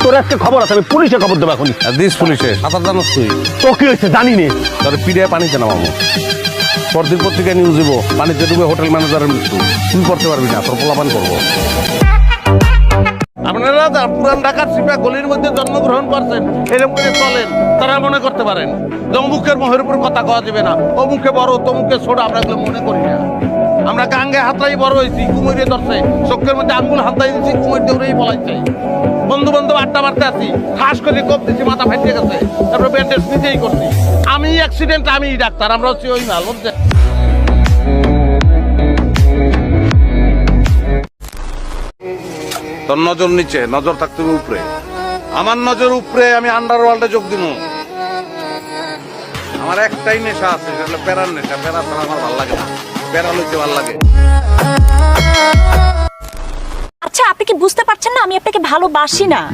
তোর আজকে খবর আছে, আমি পুলিশে খবর দেবো এখন। দিস পুলিশে সাঁতার জানোস তুই? তো কি হয়েছে জানি নে। তোর পিড়ে পানিতে নামাবো, পরদিন পত্রিকায় নিউজ দিব, পানিতে ডুবে হোটেল ম্যানেজারের মৃত্যু। তুই করতে পারবি না, তোর পোলাপান করবো। আপনারা পুরান ঢাকার সিপা গলির মধ্যে জন্মগ্রহণ করছেন, এরকম করে চলেন, তারা মনে করতে পারেন যে অমুকের মোহের উপর কথা কওয়া যাবে না, অমুকে বড় তমুকে ছোট, আমরা এগুলো মনে করি না। আমরা গাঙ্গে হাতড়াই বড় হয়েছি, কুমিরে ধরছে, চোখের মধ্যে আঙ্গুল হাতড়াই দিচ্ছি, কুমির দৌড়েই বলাইছে। বন্ধু বান্ধব আড্ডা মারতে আসি, ঠাস করে কোপ দিচ্ছি, মাথা ফাটিয়ে গেছে, তারপরে ব্যান্ডেজ নিজেই করছি। আমি অ্যাক্সিডেন্ট, আমি ডাক্তার, আমরা হচ্ছি ওই মাল বলছে। তোর নজর নিচে, নজর থাকতে হবে উপরে। আমার নজর উপরে, আমি আন্ডারওয়ার্ল্ডে যোগ দিব। আমার একটাই নেশা আছে, সেটা হলো প্যারার নেশা। প্যারা ছাড়া আমার ভালো লাগে না, প্যারা লইতে ভালো লাগে। আচ্ছা, আপনি কি বুঝতে পারছেন না আমি আপনাকে ভালোবাসি না?